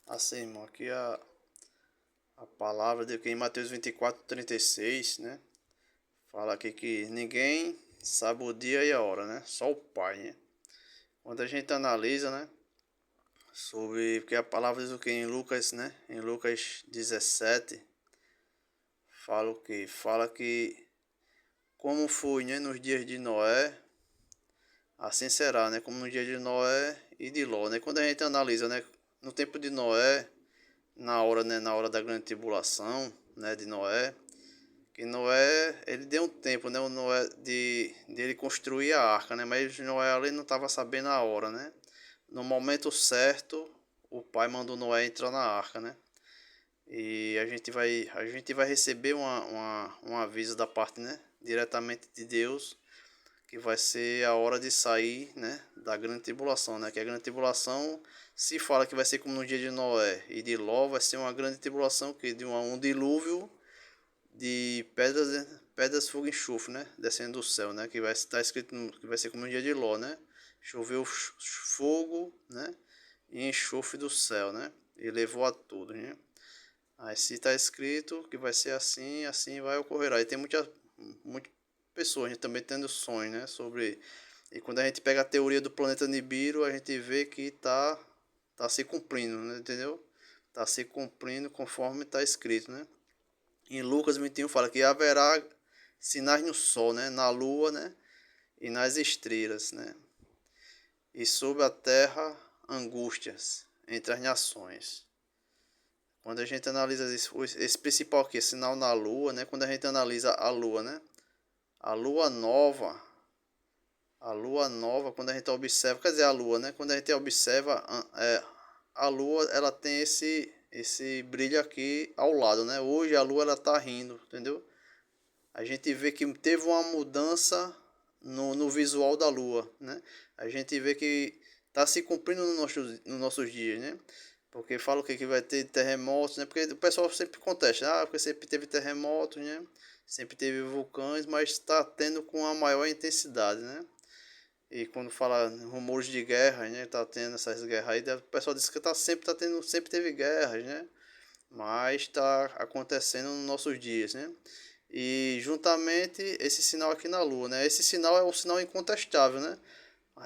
Assim, irmão, aqui a palavra de que em Mateus 24:36, né? Fala aqui que ninguém sabe o dia e a hora, né? Só o Pai, né? Quando a gente analisa, né? Sobre, porque a palavra diz o que em Lucas, né? Em Lucas 17, fala o que? Fala que como foi, né? Nos dias de Noé, assim será, né? Como nos dias de Noé e de Ló, né? Quando a gente analisa, né? No tempo de Noé, na hora, né, na hora da grande tribulação, né, de Noé, que Noé, ele deu um tempo, né, o Noé de ele construir a arca, né, mas Noé ali não estava sabendo a hora, né? No momento certo, o pai mandou Noé entrar na arca, né? E a gente vai receber um aviso da parte, né, diretamente de Deus, que vai ser a hora de sair, né, da grande tribulação, né? Que a grande tribulação, se fala que vai ser como no dia de Noé e de Ló, vai ser uma grande tribulação que de um dilúvio de pedras, fogo e enxofre, né, descendo do céu, né? Que vai estar escrito que vai ser como no dia de Ló, né? Choveu fogo, né, e enxofre do céu, né? E levou a tudo, né? Aí se está escrito que vai ser assim, assim vai ocorrer. Aí tem muitas pessoas, né, também tendo sonhos, né, sobre. E quando a gente pega a teoria do planeta Nibiru, a gente vê que tá se cumprindo, né, entendeu? Tá se cumprindo conforme está escrito, né? Em Lucas 21 fala que haverá sinais no sol, né, na lua, né, e nas estrelas, né? E sobre a terra angústias entre as nações. Quando a gente analisa esse principal aqui, sinal na lua, né? Quando a gente analisa a lua, né? A lua nova, a lua nova, quando a gente observa, quer dizer, a lua, né? Quando a gente observa, a lua, ela tem esse brilho aqui ao lado, né? Hoje a lua, ela tá rindo, entendeu? A gente vê que teve uma mudança no visual da lua, né? A gente vê que tá se cumprindo nos nossos dias, né? Porque fala que vai ter terremotos, né? Porque o pessoal sempre contesta, porque sempre teve terremotos, né? Sempre teve vulcões, mas está tendo com a maior intensidade, né? E quando fala rumores de guerra, né? Tá tendo essas guerras aí, o pessoal diz que tá tendo, sempre teve guerras, né? Mas está acontecendo nos nossos dias, né? E juntamente esse sinal aqui na Lua, né? Esse sinal é um sinal incontestável, né?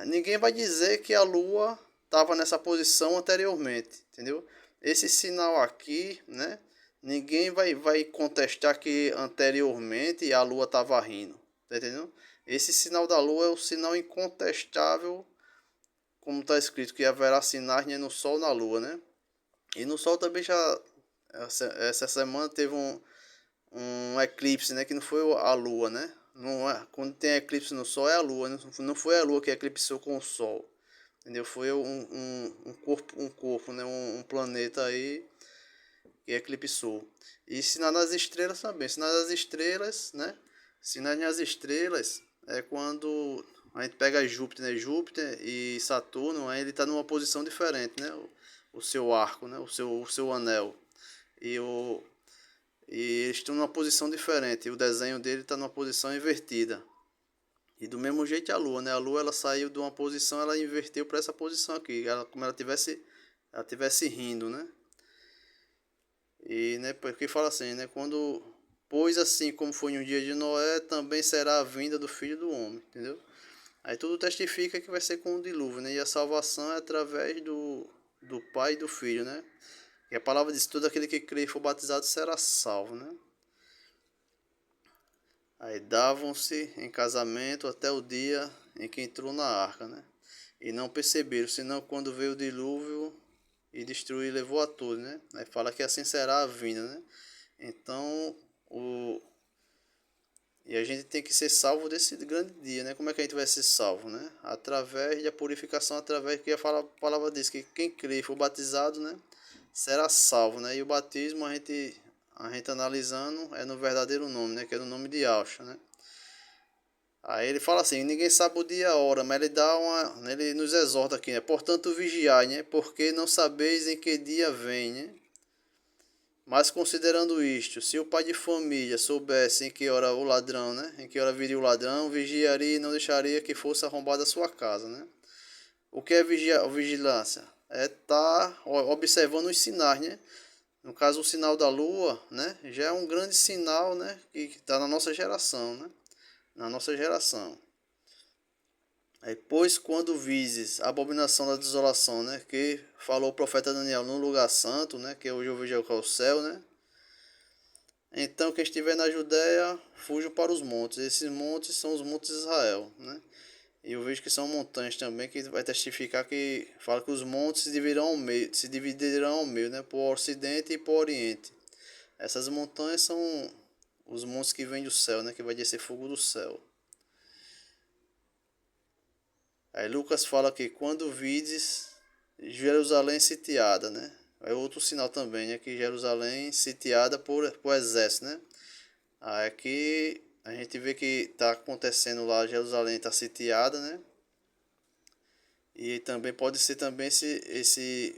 Ninguém vai dizer que a Lua estava nessa posição anteriormente, entendeu? Esse sinal aqui, né? Ninguém vai contestar que anteriormente a Lua estava rindo, tá entendendo? Esse sinal da Lua é o sinal incontestável, como está escrito que haverá sinais, né, no Sol e na Lua, né? E no Sol também já essa semana teve um eclipse, né? Que não foi a Lua, né? Não é, quando tem eclipse no Sol é a Lua, não foi a Lua que eclipsou com o Sol, entendeu? Foi um corpo, né? Um planeta aí que eclipsou. E sinal nas estrelas também, sinal das estrelas, né? Sinais nas estrelas é quando a gente pega Júpiter, né? Júpiter e Saturno, aí ele está numa posição diferente, né? O seu arco, né? O seu anel. E o e eles estão numa posição diferente. E o desenho dele está numa posição invertida. E do mesmo jeito a Lua, né? A Lua, ela saiu de uma posição, ela inverteu para essa posição aqui, como ela tivesse rindo, né? E, né, porque fala assim, né? Pois assim como foi no dia de Noé, também será a vinda do Filho do Homem, entendeu? Aí tudo testifica que vai ser com o dilúvio, né? E a salvação é através do Pai e do Filho, né? E a palavra diz: todo aquele que crê e for batizado será salvo, né? Aí davam-se em casamento até o dia em que entrou na arca, né? E não perceberam, senão quando veio o dilúvio e destruiu e levou a todos, né? Aí fala que assim será a vinda, né? Então, e a gente tem que ser salvo desse grande dia, né? Como é que a gente vai ser salvo, né? Através da purificação, através que a palavra diz que quem crê e for batizado, né, será salvo, né? E o batismo a gente analisando é no verdadeiro nome, né? Que é no nome de Yahshua, né? Aí ele fala assim, ninguém sabe o dia e a hora, mas ele nos exorta aqui, né? Portanto, vigiai, né? Porque não sabeis em que dia vem, né? Mas considerando isto, se o pai de família soubesse em que hora o ladrão, né? Em que hora viria o ladrão, vigiaria e não deixaria que fosse arrombada a sua casa, né? O que é vigilância? tá observando os sinais, né? No caso, o sinal da lua, né? Já é um grande sinal, né? Que está na nossa geração, né? Na nossa geração. Aí, pois quando vises a abominação da desolação, né? Que falou o profeta Daniel no lugar santo, né? Que hoje eu vejo que é o céu, né? Então quem estiver na Judéia, fuja para os montes. Esses montes são os montes de Israel, né? E eu vejo que são montanhas também, que vai testificar que fala que os montes se dividirão ao meio, né? Por ocidente e por oriente. Essas montanhas são os montes que vêm do céu, né? Que vai descer fogo do céu. Aí Lucas fala que quando vides Jerusalém sitiada, né? É outro sinal também, né? Que Jerusalém sitiada por exército, né? Aí aqui a gente vê que está acontecendo lá, Jerusalém está sitiada, né? E também pode ser também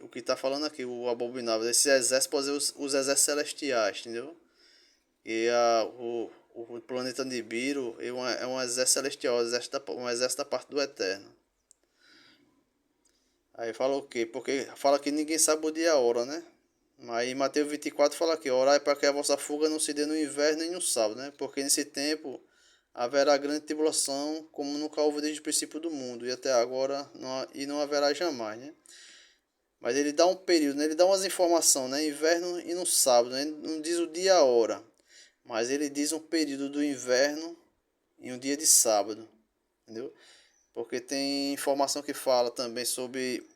o que está falando aqui, o abominável. Esse exército pode ser os exércitos celestiais, entendeu? E o planeta Nibiru é um exército celestial, um exército da parte do Eterno. Aí fala o quê? Porque fala que ninguém sabe o dia e a hora, né? Aí Mateus 24 fala aqui, orai para que a vossa fuga não se dê no inverno nem no sábado, né? Porque nesse tempo haverá grande tribulação, como nunca houve desde o princípio do mundo, e até agora não haverá jamais, né? Mas ele dá um período, né? Ele dá umas informações, né? Inverno e no sábado, né? Ele não diz o dia e a hora, mas ele diz um período do inverno e um dia de sábado, entendeu? Porque tem informação que fala também sobre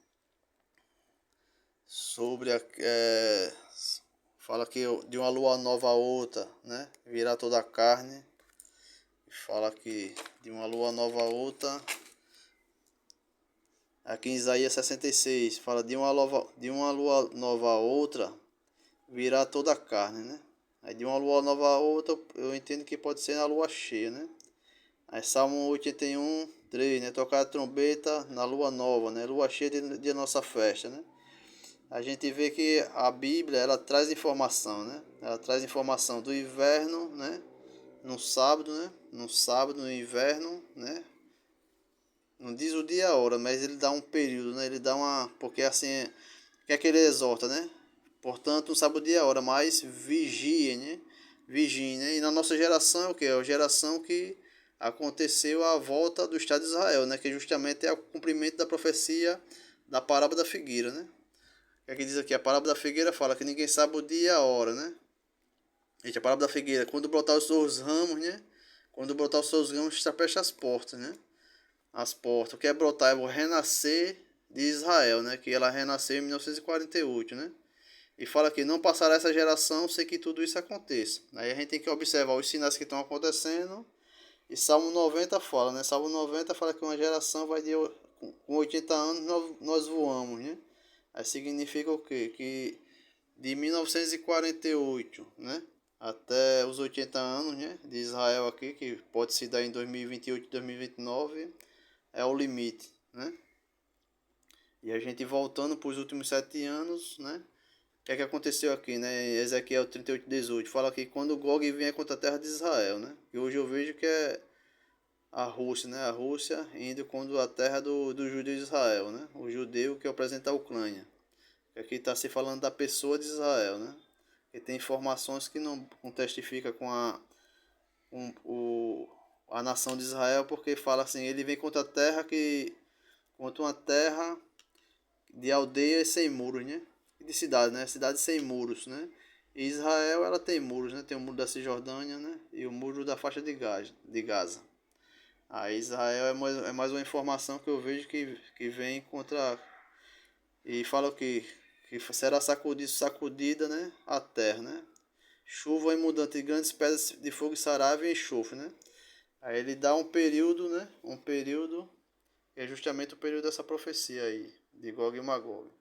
fala que de uma lua nova a outra, né? Virá toda a carne. Fala que de uma lua nova a outra. Aqui em Isaías 66 fala de uma lua nova a outra virá toda a carne, né? Aí de uma lua nova a outra eu entendo que pode ser na lua cheia, né? Aí Salmo 81, 3, né? Tocar a trombeta na lua nova, né? Lua cheia de nossa festa, né? A gente vê que a Bíblia, ela traz informação, né? Ela traz informação do inverno, né? No sábado, né? No sábado, no inverno, né? Não diz o dia e a hora, mas ele dá um período, né? Ele dá uma... Porque assim, o que é que ele exorta, né? Portanto, não sabe o dia e a hora, mas vigiem, né? Vigiem, né? E na nossa geração é o que? É a geração que aconteceu a volta do Estado de Israel, né? Que justamente é o cumprimento da profecia da parábola da figueira, né? O que é que diz aqui? A parábola da figueira fala que ninguém sabe o dia e a hora, né? Gente, a parábola da figueira, quando brotar os seus ramos, né? Quando brotar os seus ramos, está fecha as portas, né? As portas. O que é brotar é o renascer de Israel, né? Que ela renasceu em 1948, né? E fala que não passará essa geração sem que tudo isso aconteça. Aí a gente tem que observar os sinais que estão acontecendo. E Salmo 90 fala, né? Salmo 90 fala que uma geração vai de com 80 anos nós voamos, né? Aí significa o quê? Que de 1948, né? Até os 80 anos, né? De Israel aqui, que pode se dar em 2028, 2029, é o limite, né? E a gente voltando para os últimos 7 anos, né? O que é que aconteceu aqui, né? Ezequiel 38:18 fala que quando Gog vier contra a terra de Israel, né? E hoje eu vejo que é a Rússia, né? A Rússia indo contra a terra do judeu de Israel, né? O judeu que representa a Ucrânia. Aqui está se falando da pessoa de Israel, né? E tem informações que não testifica com a nação de Israel, porque fala assim, ele vem contra uma terra de aldeias sem muros, né? De cidade, né? Cidade sem muros, né? E Israel, ela tem muros, né? Tem o muro da Cisjordânia, né? E o muro da faixa de Gaza. Aí Israel é mais uma informação que eu vejo que vem contra... E fala que será sacudida, né? A terra, né? Chuva imundante de grandes pedras de fogo e saraiva e enxofre, né? Aí ele dá um período, né? Um período, que é justamente o período dessa profecia aí, de Gog e Magog.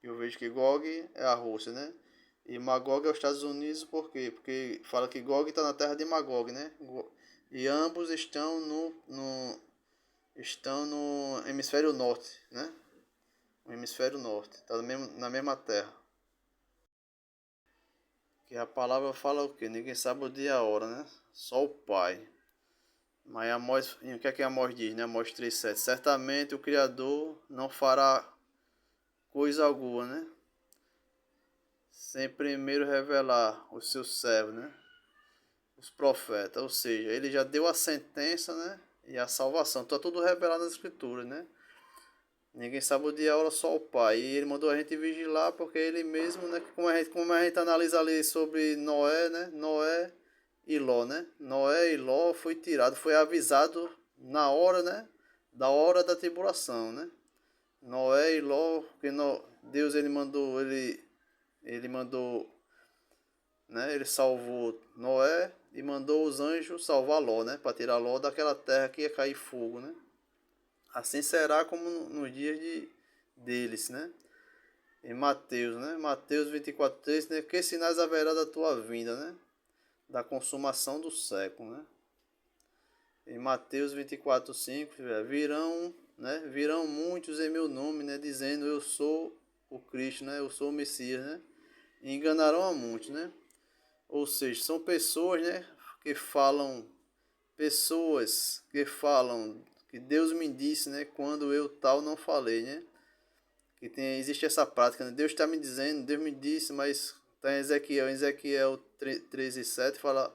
Eu vejo que Gog é a Rússia, né? E Magog é os Estados Unidos, por quê? Porque fala que Gog está na terra de Magog, né? E ambos estão no hemisfério norte, né? O hemisfério norte, está na mesma terra. Que a palavra fala o quê? Ninguém sabe o dia e a hora, né? Só o Pai. Mas Amós, o que é que Amós diz, né? Amós 3:7. Certamente o Criador não fará coisa alguma, né? Sem primeiro revelar os seus servos, né? Os profetas, ou seja, ele já deu a sentença, né? E a salvação. Está tudo revelado nas escrituras, né? Ninguém sabe o dia e a hora, só o Pai. E ele mandou a gente vigiar porque ele mesmo, né? Como a gente analisa ali sobre Noé, né? Noé e Ló, né? Noé e Ló foi tirado, foi avisado na hora, né? Da hora da tribulação, né? Noé e Ló, porque Deus ele mandou, né? Ele salvou Noé e mandou os anjos salvar Ló, né? Para tirar Ló daquela terra que ia cair fogo, né? Assim será como nos dias deles, né? Em Mateus, né? Mateus 24:3, né? Que sinais haverá da tua vinda, né? Da consumação do século, né? Em Mateus 24:5, virão, né? Virão muitos em meu nome, né? Dizendo eu sou o Cristo, né? Eu sou o Messias, né? E enganarão a muitos, né? Ou seja, são pessoas, né? Pessoas que falam que Deus me disse, né? Quando eu tal não falei, né? Existe essa prática, né? Deus está me dizendo, Deus me disse, mas está em Ezequiel 13:7 fala,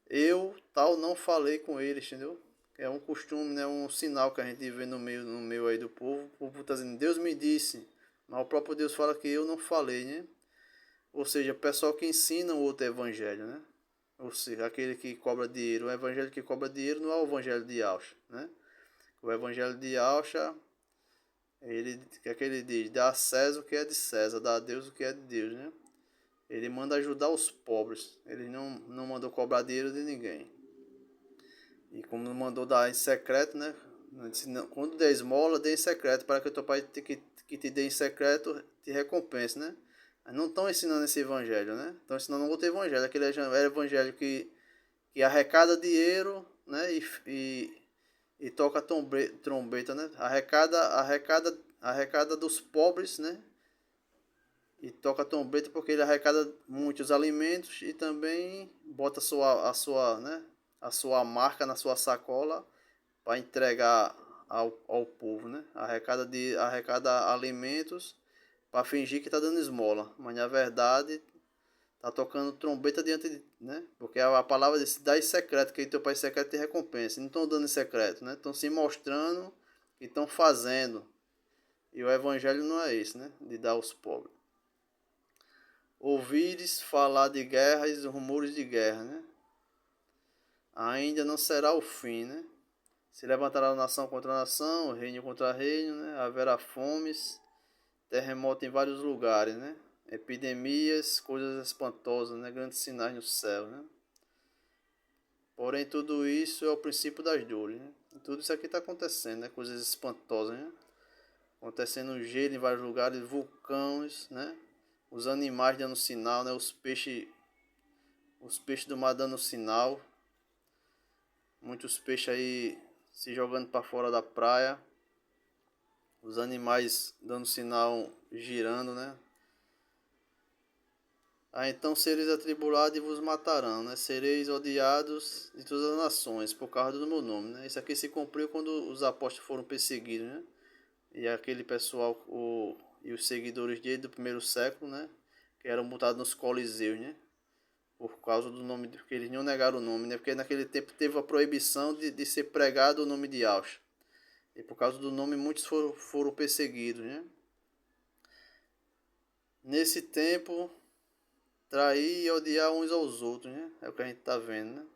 eu tal não falei com eles, entendeu? É um costume, né? Um sinal que a gente vê no meio aí do povo. O povo está dizendo, Deus me disse, mas o próprio Deus fala que eu não falei, né? Ou seja, o pessoal que ensina o outro evangelho, né? Ou seja, aquele que cobra dinheiro. O evangelho que cobra dinheiro não é o evangelho de Alcha, né? O evangelho de Alcha, que ele diz? Dá a César o que é de César, dá a Deus o que é de Deus, né? Ele manda ajudar os pobres. Ele não mandou cobrar dinheiro de ninguém. E como mandou dar em secreto, né? Quando der esmola, dê em secreto, para que o teu pai que te dê em secreto te recompense, né? Mas não estão ensinando esse evangelho, né? Estão ensinando outro evangelho, aquele evangelho que arrecada dinheiro, né? E toca trombeta, né? Arrecada dos pobres, né? E toca trombeta porque ele arrecada muitos alimentos e também bota a sua marca na sua sacola para entregar ao povo, né? Arrecada alimentos para fingir que está dando esmola, mas na verdade tá tocando trombeta diante de, né? Porque a palavra diz, dá em secreto, que teu pai secreto te recompensa. Não estão dando em secreto, né? Estão se mostrando e estão fazendo. E o evangelho não é esse, né? De dar aos pobres. Ouvires falar de guerras e rumores de guerra, né? Ainda não será o fim, né? Se levantará nação contra nação, reino contra reino, né? Haverá fomes, terremoto em vários lugares, né? Epidemias, coisas espantosas, né? Grandes sinais no céu, né? Porém, tudo isso é o princípio das dores, né? E tudo isso aqui está acontecendo, né? Coisas espantosas, né? Acontecendo gelo em vários lugares, vulcões, né? Os animais dando sinal, né? Os peixes do mar dando sinal. Muitos peixes aí se jogando para fora da praia. Os animais dando sinal, girando, né? Então sereis atribulados e vos matarão, né? Sereis odiados de todas as nações por causa do meu nome, né? Isso aqui se cumpriu quando os apóstolos foram perseguidos, né? E aquele pessoal, e os seguidores dele do primeiro século, né? Que eram botados nos coliseus, né? Por causa do nome, porque eles não negaram o nome, né? Porque naquele tempo teve a proibição de ser pregado o nome de Alcha. E por causa do nome muitos foram perseguidos, né? Nesse tempo, trair e odiar uns aos outros, né? É o que a gente está vendo, né?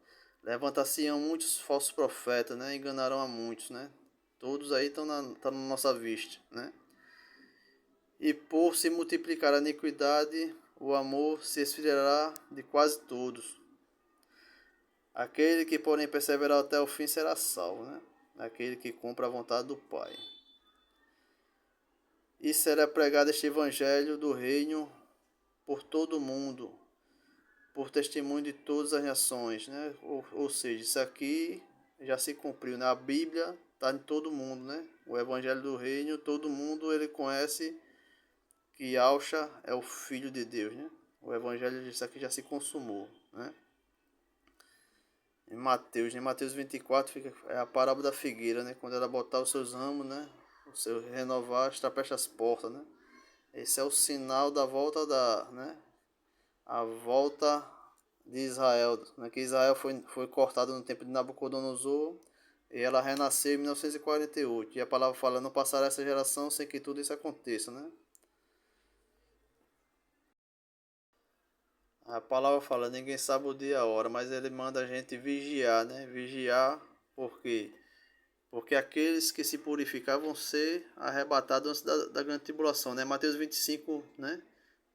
Levantar-se-ão muitos falsos profetas, né? Enganarão a muitos, né? Todos aí estão na nossa vista, né? E por se multiplicar a iniquidade, o amor se esfriará de quase todos. Aquele que, porém, perseverar até o fim será salvo, né? Aquele que cumpre a vontade do Pai. E será pregado este evangelho do reino por todo o mundo, por testemunho de todas as nações, né? Ou seja, isso aqui já se cumpriu, né? A Bíblia está em todo mundo, né? O evangelho do reino, todo mundo ele conhece que Alcha é o Filho de Deus, né? O evangelho disso aqui já se consumou, né? Em Mateus 24 é a parábola da figueira, né? Quando ela botar os seus ramos, né? O seu renovar está perto das portas, né? Esse é o sinal da volta né? A volta de Israel, né? Que Israel foi cortado no tempo de Nabucodonosor e ela renasceu em 1948. E a palavra fala, não passará essa geração sem que tudo isso aconteça, né? A palavra fala, ninguém sabe o dia e a hora, mas ele manda a gente vigiar, né? Vigiar, por quê? Porque aqueles que se purificar vão ser arrebatados antes da grande tribulação, né? Mateus 25, né?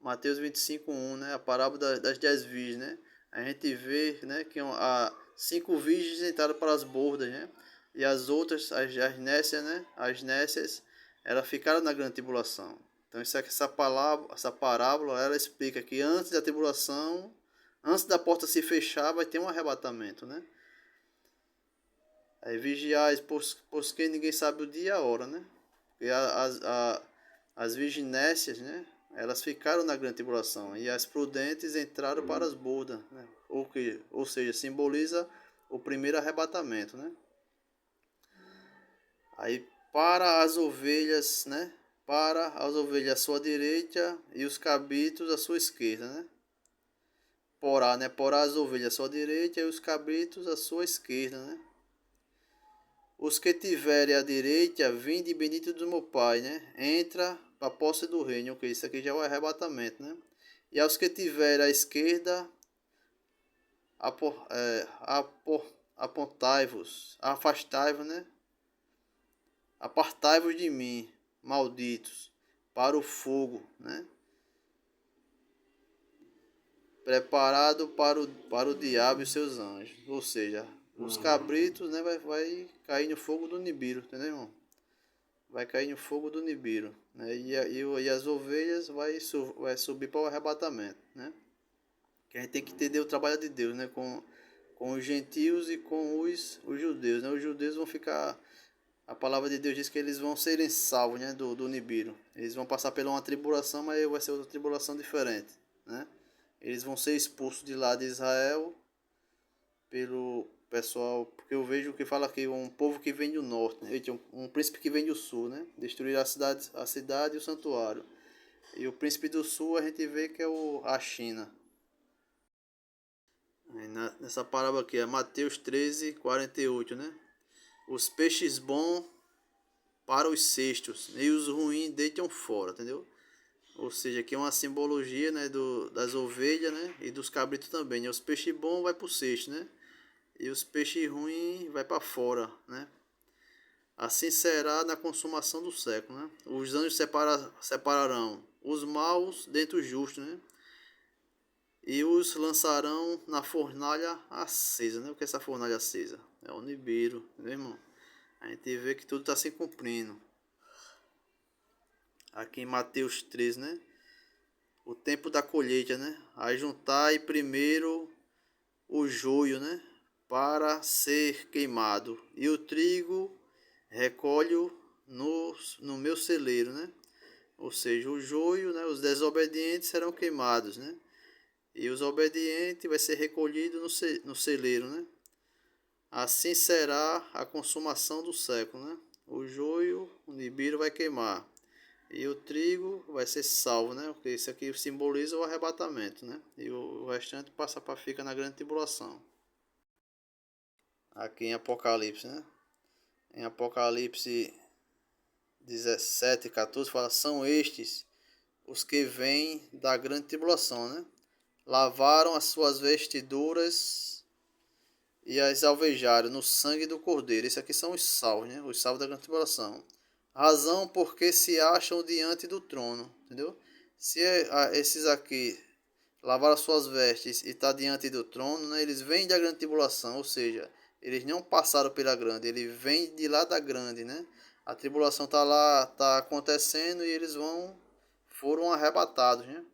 Mateus 25, 1, né? A parábola das 10 virgens, né? A gente vê, né, que há 5 virgens entraram para as bordas, né? E as outras, as nécias, né? As nécias, elas ficaram na grande tribulação. Então essa parábola, ela explica que antes da tribulação, antes da porta se fechar, vai ter um arrebatamento, né? Aí vigiais, pois que ninguém sabe o dia e a hora, né? Porque as virginécias, né? Elas ficaram na grande tribulação e as prudentes entraram para as bordas, né? Ou seja, simboliza o primeiro arrebatamento, né? Aí para as ovelhas, né? Para as ovelhas à sua direita e os cabritos à sua esquerda, né? Porá, né? Porá as ovelhas à sua direita e os cabritos à sua esquerda, né? Os que tiverem à direita, vinde bendito do meu Pai, né? Entra para a posse do reino, ok? Isso aqui já é o arrebatamento, né? E aos que tiverem à esquerda, apontai-vos, afastai-vos, né? Apartai-vos de mim, malditos, para o fogo, né? Preparado para o diabo e seus anjos. Ou seja, os cabritos, né, vai cair no fogo do Nibiru, entendeu, irmão? Vai cair no fogo do Nibiru, né? E as ovelhas vai subir para o arrebatamento, né? Que a gente tem que entender o trabalho de Deus, né? Com os gentios e com os judeus, né? Os judeus vão ficar... A palavra de Deus diz que eles vão serem salvos, né? Do Nibiru. Eles vão passar por uma tribulação, mas vai ser outra tribulação diferente, né? Eles vão ser expulsos de lá de Israel pelo pessoal, porque eu vejo que fala aqui um povo que vem do norte, né? Um príncipe que vem do sul, né? Destruir a cidade e o santuário. E o príncipe do sul a gente vê que é a China. Nessa parábola aqui é Mateus 13, 48, né? Os peixes bons para os cestos e os ruins deitam fora, entendeu? Ou seja, aqui é uma simbologia, né, das ovelhas, né, e dos cabritos também, né? Os peixes bons vai para o cesto, né? E os peixes ruins vai para fora, né? Assim será na consumação do século, né? Os anjos separarão os maus dentre os justos, né? E os lançarão na fornalha acesa, né? O que é essa fornalha acesa? É o Nibiru, né, irmão? A gente vê que tudo está se cumprindo. Aqui em Mateus 13, né? O tempo da colheita, né? Ajuntai primeiro o joio, né? Para ser queimado. E o trigo recolho no meu celeiro, né? Ou seja, o joio, né? Os desobedientes serão queimados, né? E os obedientes vai ser recolhido no celeiro, né? Assim será a consumação do século, né? O joio, o nibiru vai queimar. E o trigo vai ser salvo, né? Porque isso aqui simboliza o arrebatamento, né? E o restante fica na grande tribulação. Aqui em Apocalipse, né? Em Apocalipse 17, 14 fala, são estes os que vêm da grande tribulação, né? Lavaram as suas vestiduras e as alvejaram no sangue do Cordeiro. Esses aqui são os salvos, né? Os salvos da grande tribulação. Razão porque se acham diante do trono, entendeu? Se esses aqui lavaram as suas vestes e está diante do trono, né? Eles vêm da grande tribulação, ou seja, eles não passaram pela grande, eles vêm de lá da grande, né? A tribulação está lá, está acontecendo e eles foram arrebatados, né?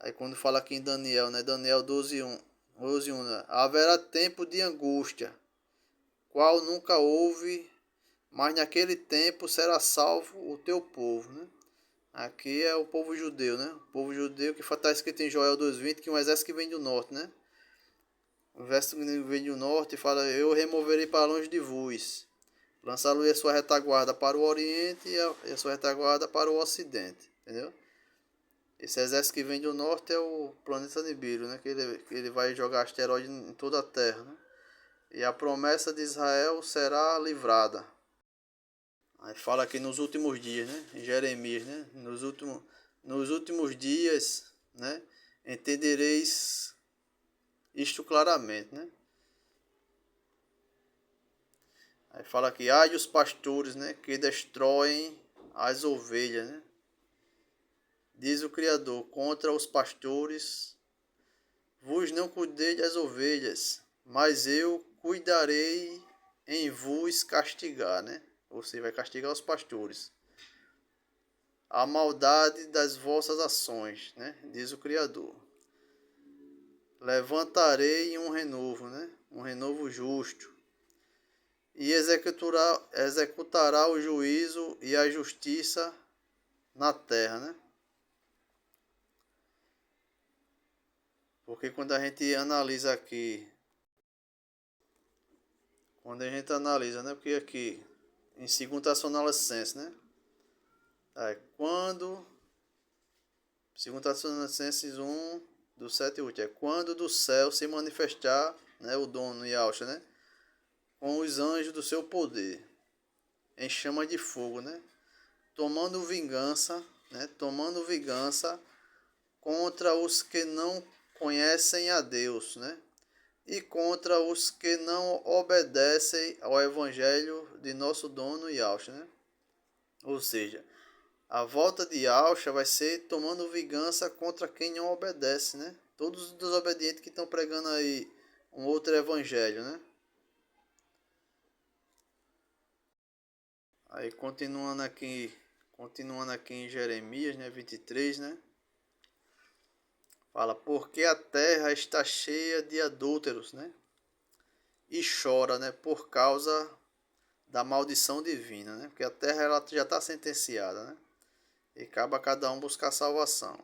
Aí quando fala aqui em Daniel, né? Daniel 12:1, 12:1, né? Haverá tempo de angústia, qual nunca houve, mas naquele tempo será salvo o teu povo, né? Aqui é o povo judeu, né? O povo judeu que está escrito em Joel 2:20, que é um exército que vem do norte, né? O exército que vem do norte fala, eu removerei para longe de vós, Lança-lhe a sua retaguarda para o oriente e a sua retaguarda para o ocidente, entendeu? Esse exército que vem do norte é o planeta Nibiru, né? Que ele vai jogar asteroide em toda a Terra, né? E a promessa de Israel será livrada. Aí fala aqui nos últimos dias, né? Em Jeremias, né? Nos últimos dias, né? Entendereis isto claramente, né? Aí fala aqui, ai os pastores, né? Que destroem as ovelhas, né? Diz o Criador, contra os pastores, vos não cuidei das ovelhas, mas eu cuidarei em vos castigar, né? Você vai castigar os pastores. A maldade das vossas ações, né? Diz o Criador. Levantarei um renovo, né? Um renovo justo. E executará o juízo e a justiça na terra, né? Porque quando a gente analisa aqui, né? Porque aqui, em 2 Tessalonicenses, né? Quando, 2 Tessalonicenses 1, do 7 e 8, quando do céu se manifestar, né? O dono Yahshua, né? Com os anjos do seu poder, em chama de fogo, né? Tomando vingança, né? Tomando vingança contra os que não conhecem a Deus, né? E contra os que não obedecem ao evangelho de nosso dono Yahshua, né? Ou seja, a volta de Yahshua vai ser tomando vingança contra quem não obedece, né? Todos os desobedientes que estão pregando aí um outro evangelho, né? Aí continuando aqui em Jeremias, né, 23, né? Fala, porque a terra está cheia de adúlteros, né? E chora, né, por causa da maldição divina, né? Porque a terra ela já está sentenciada, né? E cabe a cada um buscar salvação.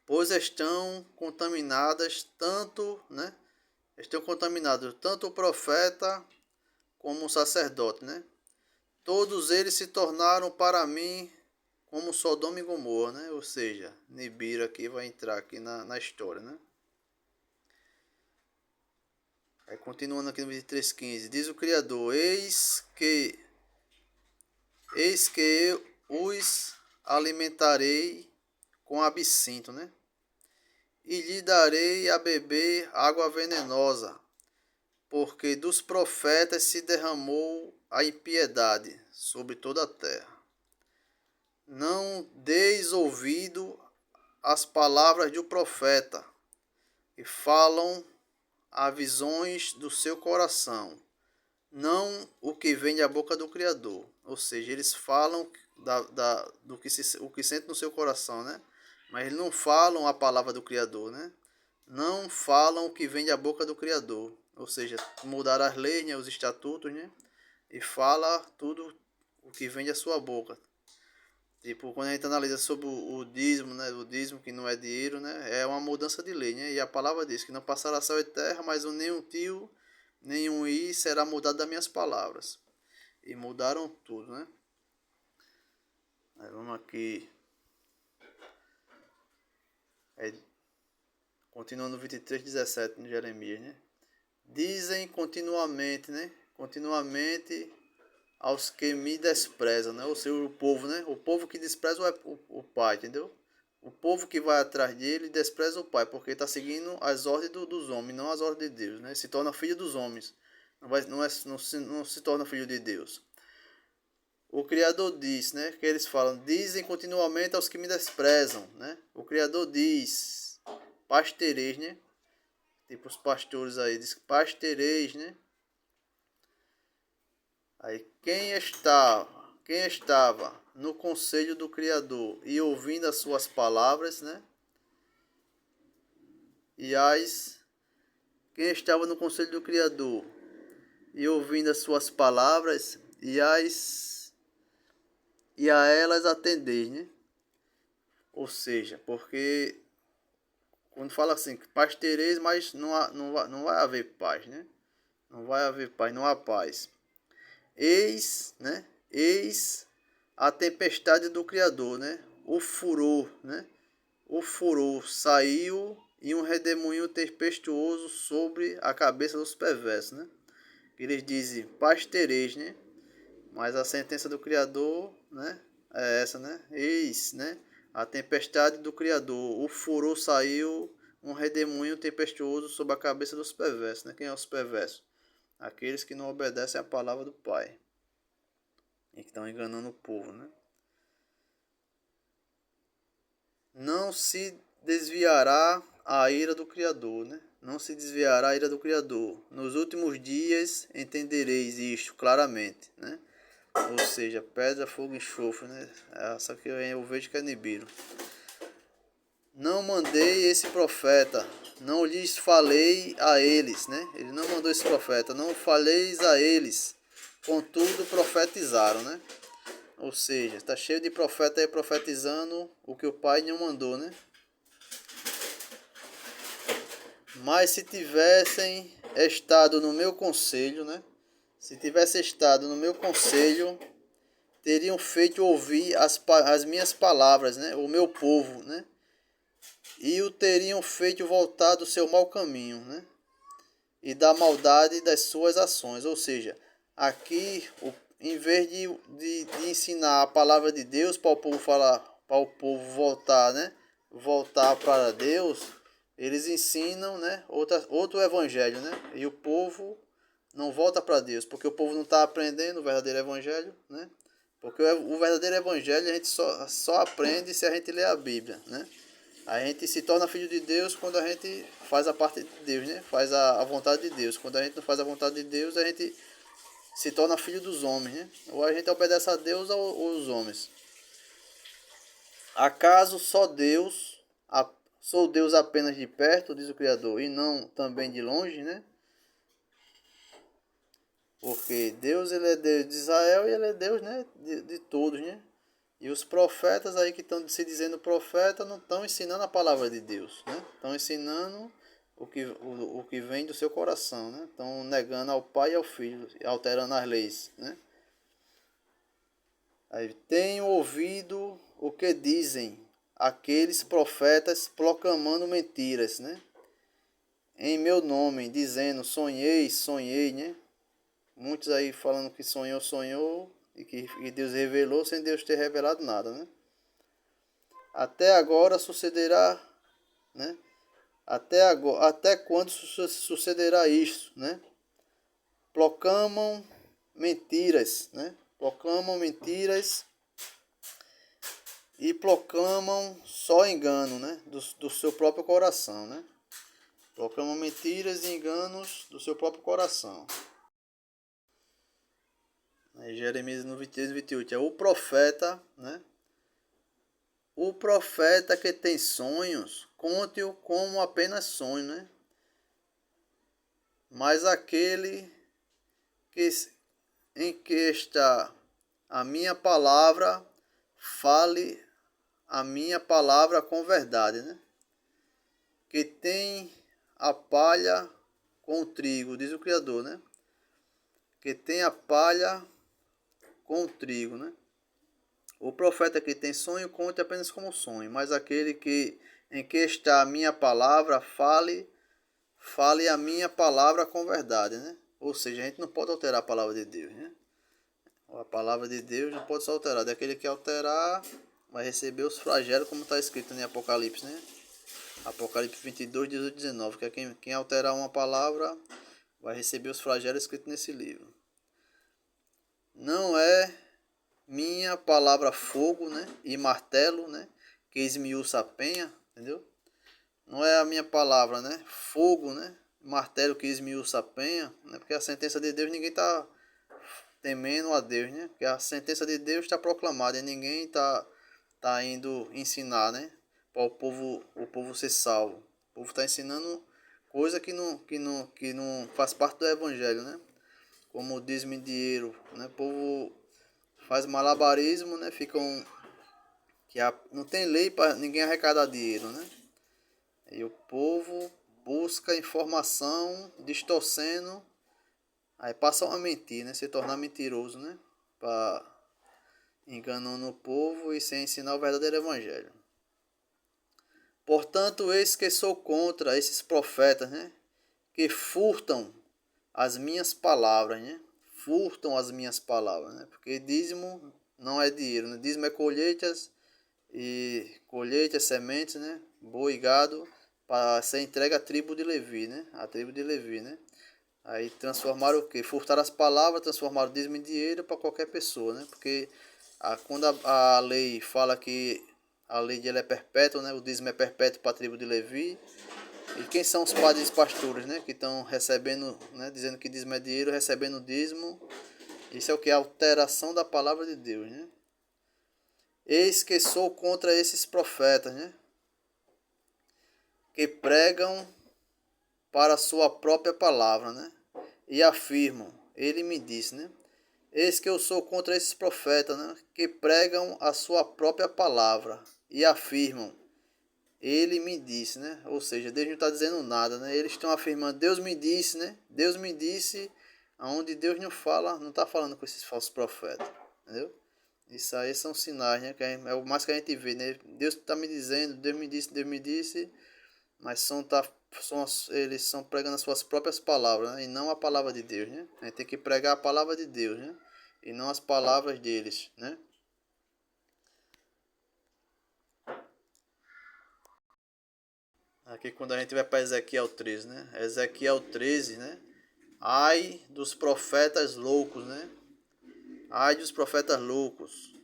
Pois estão contaminadas tanto, né? Estão contaminados tanto o profeta como o sacerdote, né? Todos eles se tornaram para mim como Sodoma e Gomorra, né? Ou seja, Nibiru aqui vai entrar aqui na história, né? Aí, continuando aqui no 23:15, diz o Criador, eis que eu os alimentarei com absinto, né? E lhe darei a beber água venenosa, porque dos profetas se derramou a impiedade sobre toda a terra. Não deis ouvido às palavras do profeta, que falam a visões do seu coração, não o que vem da boca do Criador. Ou seja, eles falam o que sente no seu coração, né? Mas eles não falam a palavra do Criador, né? Não falam o que vem da boca do Criador. Ou seja, mudar as leis, né, os estatutos, né? E fala tudo o que vem da sua boca. Tipo, quando a gente analisa sobre o dízimo, né? O dízimo que não é dinheiro, né? É uma mudança de lei, né? E a palavra diz que não passará céu e terra, mas nenhum tio, nenhum i será mudado das minhas palavras. E mudaram tudo, né? Aí vamos aqui. Continuando no 23:17 no Jeremias, né? Dizem continuamente, né? Continuamente aos que me desprezam, né? Ou seja, o povo, né? O povo que despreza o pai, entendeu? O povo que vai atrás dele despreza o pai, porque está seguindo as ordens dos homens, não as ordens de Deus, né? Se torna filho dos homens, não se torna filho de Deus. O Criador diz, né? Que eles falam, dizem continuamente aos que me desprezam, né? O Criador diz, pastoreis, né? Tipo os pastores aí, diz pastoreis, né? Aí quem estava no conselho do Criador e ouvindo as suas palavras, né? Quem estava no conselho do Criador e ouvindo as suas palavras e a elas atender, né? Ou seja, porque quando fala assim, pastoreis, mas não vai haver paz, né? Não vai haver paz, não há paz. Eis, né? Eis a tempestade do Criador, né? O furor, né? O furor saiu e um redemoinho tempestuoso sobre a cabeça dos perversos, né? Eles dizem pastereis, né? Mas a sentença do Criador, né? É essa, né? Eis, né? A tempestade do Criador, o furor saiu, um redemoinho tempestuoso sobre a cabeça dos perversos, né? Quem é os perversos? Aqueles que não obedecem à palavra do Pai e que estão enganando o povo, né? Não se desviará a ira do Criador, né? Não se desviará a ira do Criador. Nos últimos dias entendereis isto claramente, né? Ou seja, pedra, fogo e enxofre, né? Essa que eu vejo que é Nibiru. Não mandei esse profeta, não lhes falei a eles, né? Ele não mandou esse profeta, não faleis a eles, contudo profetizaram, né? Ou seja, está cheio de profeta aí profetizando o que o Pai não mandou, né? Mas se tivessem estado no meu conselho, né? Se tivesse estado no meu conselho, teriam feito ouvir as minhas palavras, né? O meu povo, né? E o teriam feito voltar do seu mau caminho, né? E da maldade das suas ações. Ou seja, aqui, em vez de ensinar a palavra de Deus para o povo falar, para o povo voltar, né? Voltar para Deus, eles ensinam, né? Outro evangelho, né? E o povo não volta para Deus, porque o povo não está aprendendo o verdadeiro evangelho, né? Porque o verdadeiro evangelho a gente só aprende se a gente ler a Bíblia, né? A gente se torna filho de Deus quando a gente faz a parte de Deus, né? Faz a vontade de Deus. Quando a gente não faz a vontade de Deus, a gente se torna filho dos homens, né? Ou a gente obedece a Deus ou aos homens. Acaso só Deus, sou Deus apenas de perto, diz o Criador, e não também de longe, né? Porque Deus, ele é Deus de Israel e ele é Deus, né? De todos, né? E os profetas aí que estão se dizendo profeta não estão ensinando a palavra de Deus, né? Estão ensinando o que vem do seu coração, né? Estão negando ao Pai e ao Filho, alterando as leis, né? Aí, tenho ouvido o que dizem aqueles profetas proclamando mentiras, né? Em meu nome, dizendo sonhei, sonhei, né? Muitos aí falando que sonhou, sonhou e que Deus revelou sem Deus ter revelado nada, né? Até agora sucederá, né? Até quando sucederá isto, né? Proclamam mentiras, né? Proclamam mentiras e proclamam só engano, né? Do seu próprio coração, né? Proclamam mentiras e enganos do seu próprio coração. Aí, Jeremias no 23, 28 é o profeta, né? O profeta que tem sonhos, conte-o como apenas sonho, né? Mas aquele que, em que está a minha palavra, fale a minha palavra com verdade, né? Que tem a palha com o trigo, diz o Criador, né? Que tem a palha com o trigo, né? O profeta que tem sonho, conte apenas como sonho, mas aquele em que está a minha palavra, fale a minha palavra com verdade, né? Ou seja, a gente não pode alterar a palavra de Deus, né? A palavra de Deus não pode ser alterada. Aquele que alterar vai receber os flagelos, como está escrito em Apocalipse, né? Apocalipse 22, 18, 19, que é quem alterar uma palavra vai receber os flagelos escritos nesse livro. Não é minha palavra fogo, né? E martelo, né? Que esmiuça a penha, entendeu? Não é a minha palavra, né? Fogo, né? Martelo que esmiuça a penha, né? Porque a sentença de Deus ninguém está temendo a Deus, né? Porque a sentença de Deus está proclamada e ninguém tá indo ensinar, né? Para o povo ser salvo. O povo está ensinando coisa que não faz parte do evangelho, né? Como o dízimo e dinheiro, né? O povo faz malabarismo, né? Não tem lei para ninguém arrecadar dinheiro, né? E o povo busca informação distorcendo Aí passam a mentir, né? Se tornar mentiroso, né? Para enganando o povo e sem ensinar o verdadeiro evangelho. Portanto, eis que sou contra esses profetas, né? Que furtam as minhas palavras, né? Furtam as minhas palavras, né? Porque dízimo não é dinheiro, né? Dízimo é colheitas, sementes, né? Boi e gado para ser entregue à tribo de Levi, né? A tribo de Levi, né? Aí transformaram o quê? Furtaram as palavras, transformaram o dízimo em dinheiro para qualquer pessoa, né? Porque quando a lei fala que a lei dele é perpétua, né? O dízimo é perpétuo para a tribo de Levi. E quem são os padres e pastores, né? Que estão recebendo, né? Dizendo que dízimo é dinheiro, recebendo dízimo. Isso é o que? A alteração da palavra de Deus, né? Eis que sou contra esses profetas, né? Que pregam para a sua própria palavra, né? E afirmam, ele me disse, né? Eis que eu sou contra esses profetas, né? Que pregam a sua própria palavra e afirmam, ele me disse, né? Ou seja, Deus não está dizendo nada, né? Eles estão afirmando, Deus me disse, né? Deus me disse, aonde Deus não fala, não está falando com esses falsos profetas, entendeu? Isso aí são sinais, né? Que é o mais que a gente vê, né? Deus está me dizendo, Deus me disse, mas eles estão pregando as suas próprias palavras, né? E não a palavra de Deus, né? A gente tem que pregar a palavra de Deus, né? E não as palavras deles, né? Aqui quando a gente vai para Ezequiel 13, né? Ezequiel 13, né? Ai dos profetas loucos, né? Ai dos profetas loucos.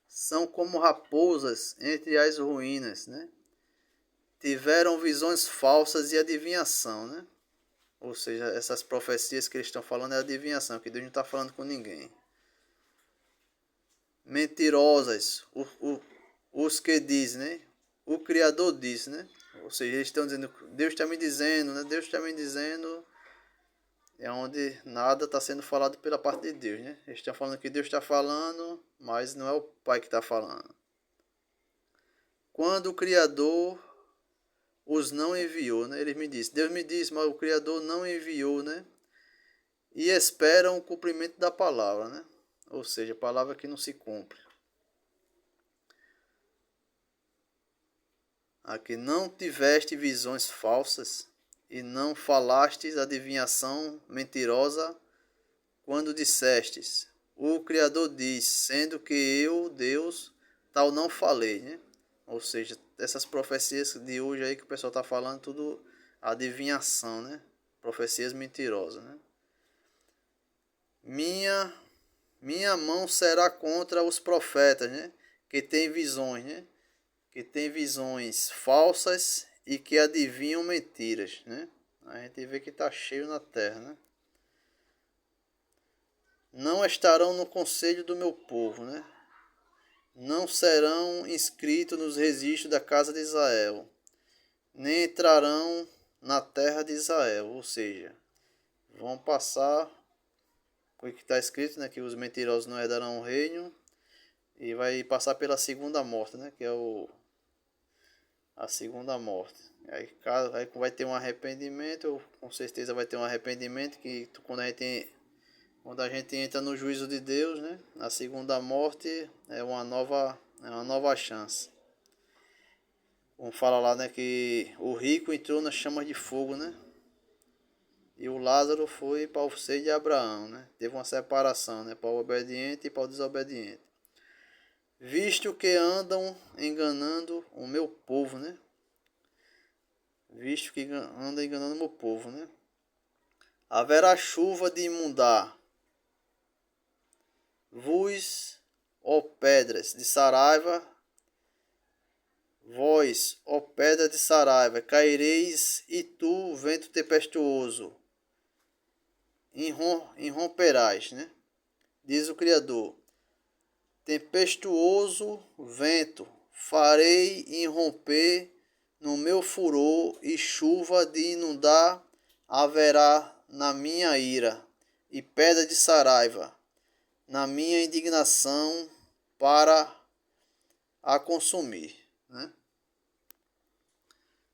São como raposas entre as ruínas, né? Tiveram visões falsas e adivinhação, né? Ou seja, essas profecias que eles estão falando é adivinhação, que Deus não está falando com ninguém. Mentirosas, os que dizem, né? O Criador diz, né? Ou seja, eles estão dizendo, Deus está me dizendo, né? Deus está me dizendo, é onde nada está sendo falado pela parte de Deus, né? Eles estão falando que Deus está falando, mas não é o Pai que está falando. Quando o Criador os não enviou, né? Ele me disse, Deus me disse, mas o Criador não enviou, né? E esperam o cumprimento da palavra, né? Ou seja, a palavra que não se cumpre. Aqui não tiveste visões falsas e não falastes adivinhação mentirosa quando dissestes, o Criador diz, sendo que eu, Deus, tal não falei, né? Ou seja, essas profecias de hoje aí que o pessoal está falando, tudo adivinhação, né? Profecias mentirosas, né? Minha mão será contra os profetas, né? Que tem visões, né? Que tem visões falsas e que adivinham mentiras, né? A gente vê que está cheio na terra, né? Não estarão no conselho do meu povo, né? Não serão inscritos nos registros da casa de Israel, nem entrarão na terra de Israel, ou seja, vão passar o que está escrito, né? Que os mentirosos não herdarão o reino e vai passar pela segunda morte, né? Que é a segunda morte. Aí vai ter um arrependimento, com certeza vai ter um arrependimento que quando a gente entra no juízo de Deus, né? A segunda morte é uma nova chance. Como fala lá, né, que o rico entrou nas chamas de fogo, né? E o Lázaro foi para o seio de Abraão, né? Teve uma separação, né, para o obediente e para o desobediente. Visto que andam enganando o meu povo, né? Visto que anda enganando o meu povo, né? Haverá chuva de imundar vos, ó pedras de Saraiva, vós, ó pedra de Saraiva, caireis, e tu, vento tempestuoso, irromperás, né? Diz o Criador. Tempestuoso vento, farei irromper no meu furor, e chuva de inundar haverá na minha ira, e pedra de Saraiva, na minha indignação, para a consumir, né?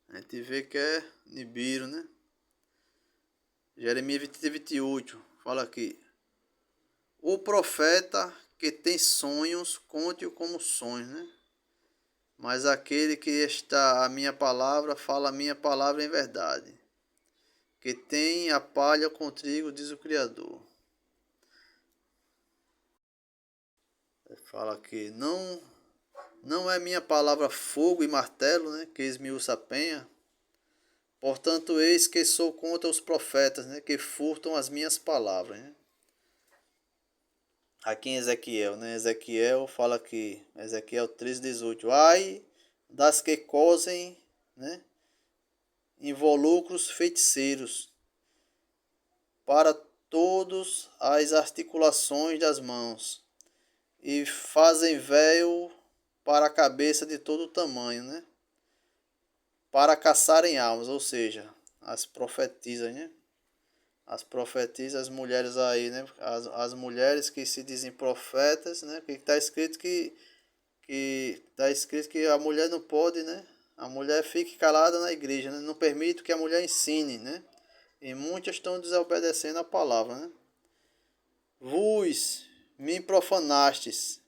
A gente vê que é Nibiru, né? Jeremias 23, 28, fala aqui. O profeta que tem sonhos, conte-o como sonhos, né? Mas aquele que está a minha palavra, fala a minha palavra em verdade. Que tem a palha com o trigo, diz o Criador. Fala que não é minha palavra fogo e martelo, né? Que esmiuça a penha. Portanto, eis que sou contra os profetas, né? Que furtam as minhas palavras, né? Aqui em Ezequiel, né? Ezequiel fala aqui, Ezequiel 3,18. Ai das que cosem, né? Involucros feiticeiros para todas as articulações das mãos e fazem véu para a cabeça de todo tamanho, né? Para caçarem almas, ou seja, as profetisas, né? As profetisas, as mulheres aí, né? As mulheres que se dizem profetas, né? Que está escrito que tá escrito que a mulher não pode, né? A mulher fique calada na igreja, né? Não permite que a mulher ensine, né? E muitas estão desobedecendo a palavra, né? Vos me profanastes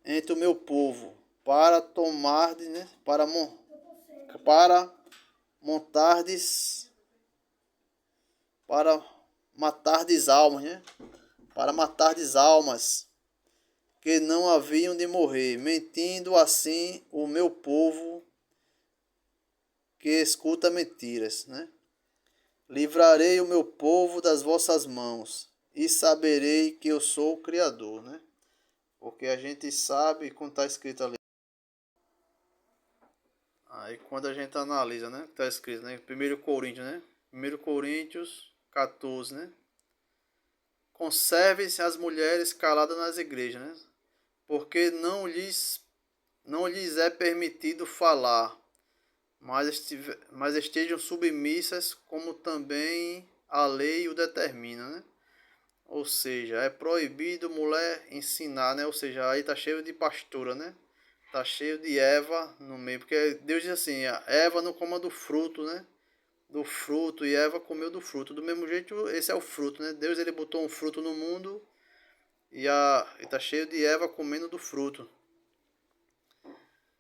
entre o meu povo para tomardes, né? Para montardes, para matardes almas, né? Para matardes almas que não haviam de morrer, mentindo assim o meu povo que escuta mentiras, né? Livrarei o meu povo das vossas mãos e saberei que eu sou o Criador, né? Porque a gente sabe, como está escrito ali. Aí quando a gente analisa, né? Está escrito, né? 1 Coríntios, né? 1 Coríntios 14, né? Conservem-se as mulheres caladas nas igrejas, né? Porque não lhes é permitido falar, mas estejam submissas, como também a lei o determina, né? Ou seja, é proibido mulher ensinar, né? Ou seja, aí tá cheio de pastora, né? Tá cheio de Eva no meio, porque Deus diz assim, a Eva não coma do fruto, né? Do fruto, e Eva comeu do fruto. Do mesmo jeito, esse é o fruto, né? Deus ele botou um fruto no mundo e tá cheio de Eva comendo do fruto.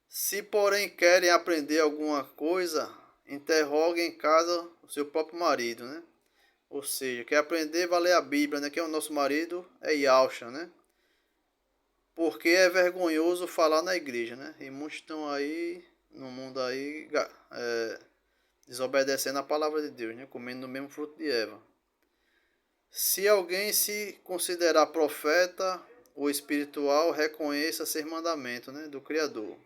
Se porém querem aprender alguma coisa, interroguem em casa o seu próprio marido, né? Ou seja, quer aprender, vai ler a Bíblia, né? Que é o nosso marido, é Yahshua, né? Porque é vergonhoso falar na igreja, né? E muitos estão aí, no mundo aí, desobedecendo a palavra de Deus, né? Comendo no mesmo fruto de Eva. Se alguém se considerar profeta ou espiritual, reconheça ser mandamento, né? Do Criador.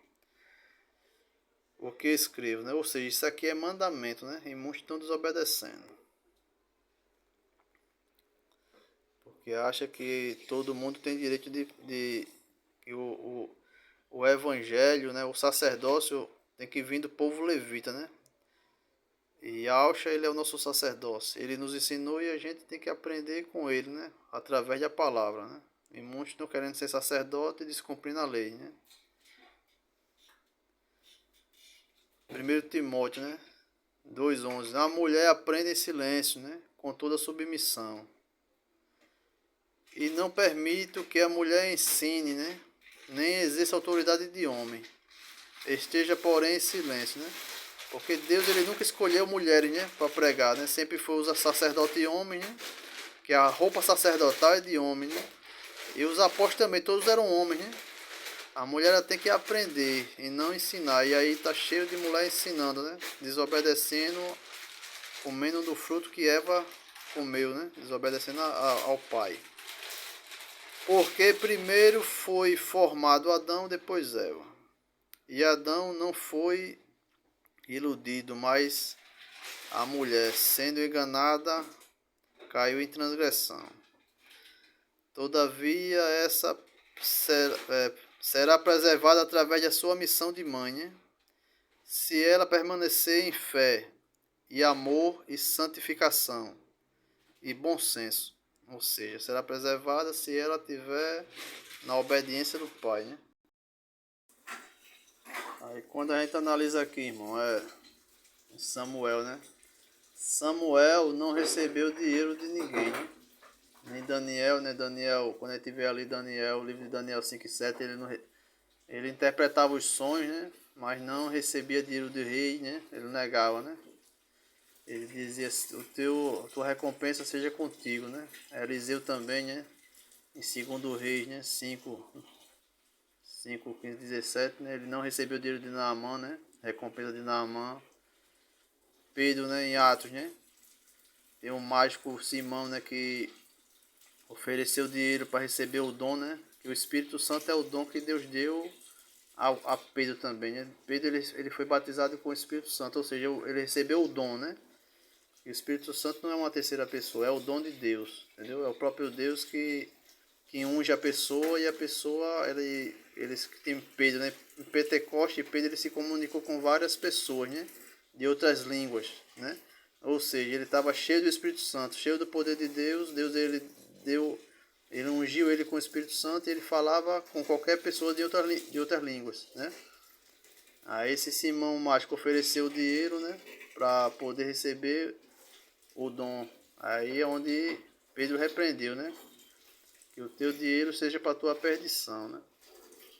O que escrevo, né? Ou seja, isso aqui é mandamento, né? E muitos estão desobedecendo. Porque acha que todo mundo tem direito de que o evangelho, né? O sacerdócio tem que vir do povo levita, né? E Yahshua, ele é o nosso sacerdócio. Ele nos ensinou e a gente tem que aprender com ele, né? Através da palavra, né? E muitos estão querendo ser sacerdote e descumprindo a lei, né? 1 Timóteo, né? 2,11. A mulher aprende em silêncio, né? Com toda submissão. E não permito que a mulher ensine, né? Nem exerça autoridade de homem. Esteja, porém, em silêncio, né? Porque Deus ele nunca escolheu mulheres, né? Para pregar, né? Sempre foi os sacerdote e homem, né? Que a roupa sacerdotal é de homem, né? E os apóstolos também, todos eram homens, né? A mulher tem que aprender e não ensinar. E aí tá cheio de mulher ensinando, né? Desobedecendo, comendo do fruto que Eva comeu, né? Desobedecendo ao pai. Porque primeiro foi formado Adão, depois Eva. E Adão não foi iludido, mas a mulher, sendo enganada, caiu em transgressão. Todavia, essa será preservada através da sua missão de mãe, né? Se ela permanecer em fé, e amor, e santificação, e bom senso. Ou seja, será preservada se ela tiver na obediência do Pai, né? Aí quando a gente analisa aqui, irmão, Samuel, né? Samuel não recebeu dinheiro de ninguém, né? Nem Daniel, né? Daniel, quando a gente vê ali Daniel, o livro de Daniel 5 e 7, ele interpretava os sonhos, né? Mas não recebia dinheiro do rei, né? Ele negava, né? Ele dizia, a tua recompensa seja contigo, né? Eliseu também, né? Em 2 Reis, né? 5, 15, 17, né? Ele não recebeu o dinheiro de Naamã, né? Recompensa de Naamã. Pedro, né? Em Atos, né? Tem um mágico Simão, né? Que ofereceu dinheiro para receber o dom, né? Que o Espírito Santo é o dom que Deus deu a Pedro também, né? Pedro ele foi batizado com o Espírito Santo, ou seja, ele recebeu o dom, né? E o Espírito Santo não é uma terceira pessoa, é o dom de Deus, entendeu? É o próprio Deus que unge a pessoa, e a pessoa, eles que tem Pedro, né? Em Pentecoste, Pedro ele se comunicou com várias pessoas, né? De outras línguas, né? Ou seja, ele estava cheio do Espírito Santo, cheio do poder de Deus. Deus ele ungiu ele com o Espírito Santo, e ele falava com qualquer pessoa de outras línguas, né? Aí esse Simão mágico ofereceu o dinheiro, né? Para poder receber o dom. Aí é onde Pedro repreendeu, né? Que o teu dinheiro seja para a tua perdição, né?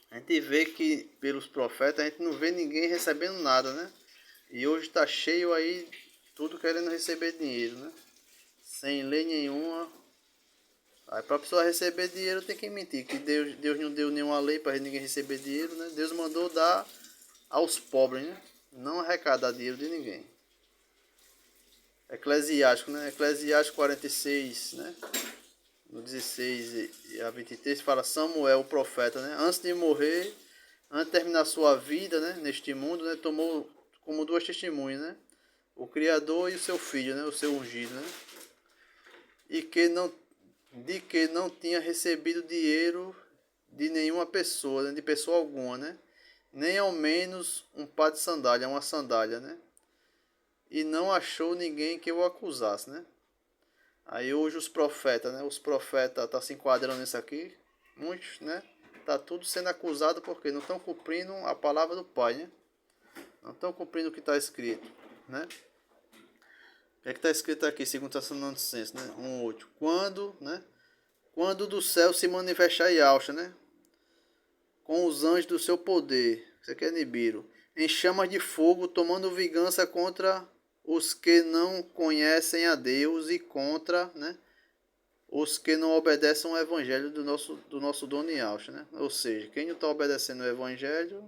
A gente vê que pelos profetas a gente não vê ninguém recebendo nada, né? E hoje está cheio aí, tudo querendo receber dinheiro, né? Sem lei nenhuma. Aí para a pessoa receber dinheiro tem que mentir, que Deus não deu nenhuma lei para ninguém receber dinheiro, né? Deus mandou dar aos pobres, né? Não arrecadar dinheiro de ninguém. Eclesiástico, né? Eclesiástico 46, né? No 16 e a 23 fala Samuel, o profeta, né? Antes de morrer, antes de terminar sua vida, né? Neste mundo, né? Tomou como duas testemunhas, né? O Criador e o seu filho, né? O seu ungido, né? E de que não tinha recebido dinheiro de nenhuma pessoa, né? De pessoa alguma, né? Nem ao menos um par de sandália, uma sandália, né? E não achou ninguém que o acusasse, né? Aí hoje os profetas, né? Os profetas estão se enquadrando nisso aqui. Muitos, né? Tá tudo sendo acusado porque não estão cumprindo a palavra do Pai, né? Não estão cumprindo o que está escrito, né? O que é que está escrito aqui, segundo Tessalonicenses, né? 1:8. Quando, né? Quando do céu se manifestar Yahshua, né? Com os anjos do seu poder. Isso aqui é Nibiru. Em chamas de fogo, tomando vingança contra os que não conhecem a Deus e contra, né? Os que não obedecem ao evangelho do nosso dono Yahshua, né? Ou seja, quem não está obedecendo o evangelho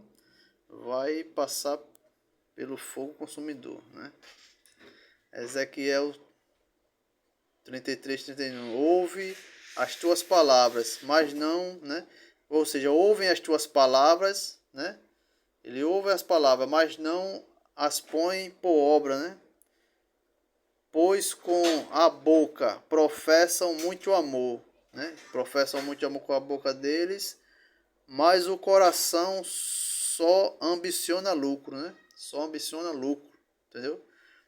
vai passar pelo fogo consumidor, né? Ezequiel 33, 31. Ouve as tuas palavras, mas não, né? Ou seja, ouvem as tuas palavras, né? Ele ouve as palavras, mas não as põe por obra, né? Pois com a boca professam muito amor, né? Professam muito amor com a boca deles, mas o coração só ambiciona lucro, né? Só ambiciona lucro, entendeu?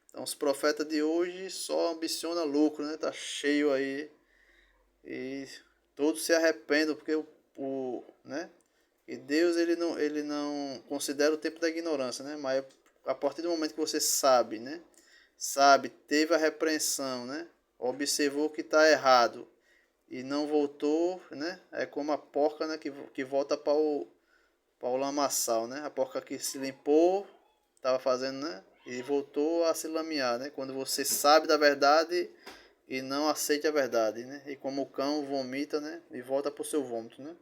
Então os profetas de hoje só ambicionam lucro, né? Tá cheio aí e todos se arrependem porque né? E Deus ele não considera o tempo da ignorância, né? Mas a partir do momento que você sabe, né? Sabe, teve a repreensão, né? Observou que está errado e não voltou, né? É como a porca, né? Que volta para o lamaçal, né? A porca que se limpou, estava fazendo, né? E voltou a se lamear, né? Quando você sabe da verdade e não aceita a verdade, né? E como o cão vomita, né? E volta para o seu vômito, né?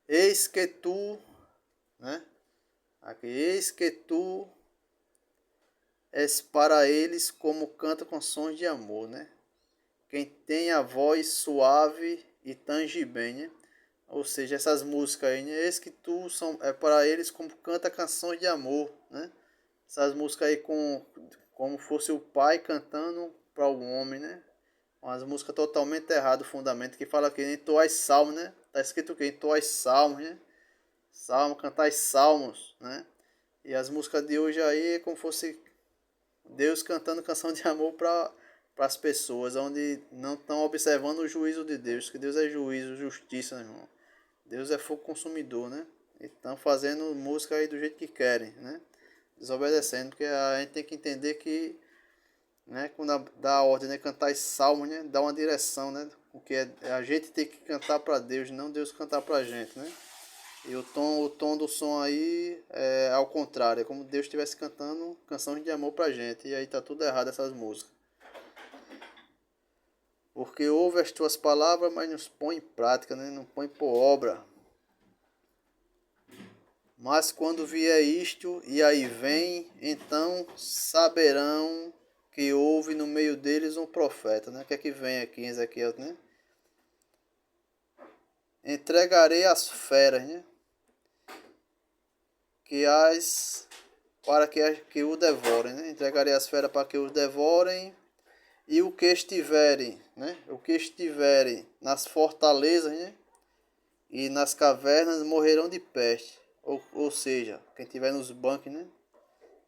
Eis que tu, né? Aqui, eis que tu és para eles como canta com sons de amor, né? Quem tem a voz suave e tange bem, né? Ou seja, essas músicas aí, né? Eis que tu é para eles como canta canções de amor, né? Essas músicas aí como fosse o pai cantando para o homem, né? Umas músicas totalmente erradas, o fundamento, que fala que em tuas salmos, né? Tá escrito o quê? Em tuas salmos, né? Salmo, cantais salmos, né? E as músicas de hoje aí é como fosse Deus cantando canção de amor para as pessoas, onde não estão observando o juízo de Deus, que Deus é juízo, justiça, irmão. Deus é fogo consumidor, né? E estão fazendo música aí do jeito que querem, né? desobedecendo, porque a gente tem que entender que, né, quando dá a ordem, né, cantar esse salmo, né, dá uma direção, né, o que a gente tem que cantar para Deus, não Deus cantar para a gente, né. E o tom do som aí é ao contrário, é como Deus estivesse cantando canções de amor pra gente, e aí tá tudo errado essas músicas. Porque ouve as tuas palavras, mas não põe em prática, né, não põe por obra. Mas quando vier isto, e aí vem, então saberão que houve no meio deles um profeta, né? O que é que vem aqui em Ezequiel, né? Entregarei as feras, né? Para que o devorem, né? Entregarei as feras para que os devorem, e o que estiverem, né? O que estiverem nas fortalezas, né? E nas cavernas morrerão de peste. Ou seja, quem estiver nos bancos, né?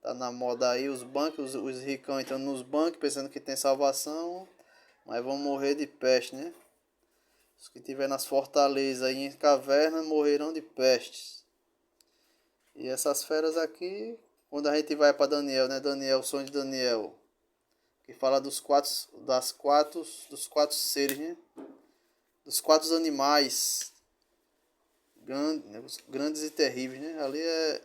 Tá na moda aí os bancos, os ricão entrando nos bancos pensando que tem salvação, mas vão morrer de peste, né? Os que estiver nas fortalezas e em cavernas morrerão de pestes. E essas feras aqui, quando a gente vai para Daniel, né? Daniel, o sonho de Daniel, que fala dos quatro seres, né? Dos quatro animais grandes e terríveis, né? Ali é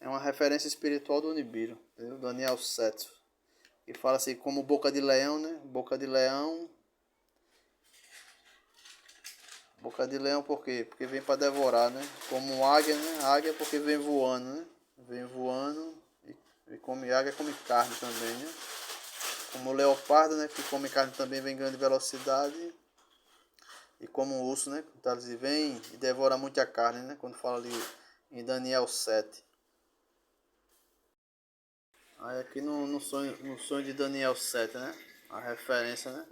uma referência espiritual do Nibiru, entendeu? Daniel 7. E fala assim, como boca de leão, né? Boca de leão. Boca de leão por quê? Porque vem para devorar, né? Como águia, né? Águia porque vem voando, né? Vem voando e come águia, come carne também, né? Como leopardo, né? Que come carne também, vem em grande velocidade. E como o urso, né? Então, ele vem e devora muita carne, né? Quando fala ali em Daniel 7. Aí aqui no sonho de Daniel 7, né? A referência, né?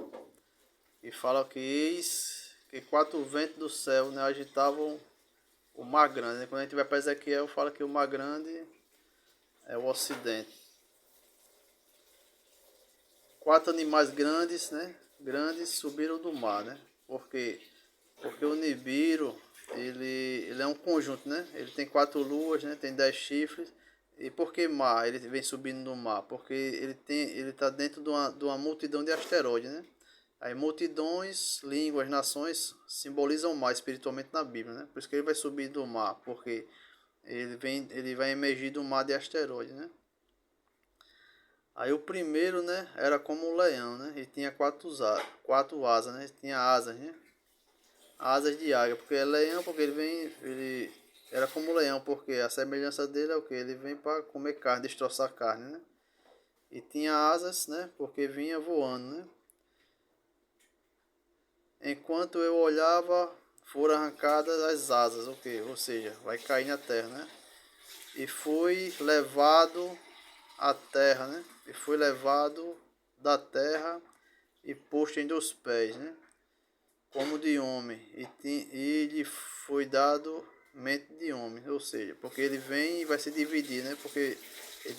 E fala que eis que quatro ventos do céu, né, agitavam o mar grande, né? Quando a gente vai para Ezequiel, fala que o mar grande é o ocidente. Quatro animais grandes, né? Grandes subiram do mar, né? Por quê? Porque o Nibiru, ele é um conjunto, né? Ele tem quatro luas, né? Tem 10 chifres. E por que mar? Ele vem subindo do mar? Porque ele está dentro de uma multidão de asteroides, né? Aí multidões, línguas, nações simbolizam o mar espiritualmente na Bíblia, né? Por isso que ele vai subir do mar, porque ele vai emergir do mar de asteroides, né? Aí o primeiro, né, era como um leão, né? E tinha quatro asas, né? Tinha asas, né? Asas de águia, porque é leão, porque ele era como leão, porque a semelhança dele é o que? Ele vem para comer carne, destroçar carne, né? E tinha asas, né? Porque vinha voando, né? Enquanto eu olhava, foram arrancadas as asas, o que? Ou seja, vai cair na terra, né? E fui levado à terra, né? E fui levado da terra e posto em 2 pés, né? Como de homem, e lhe foi dado mente de homem, ou seja, porque ele vem e vai se dividir, né? Porque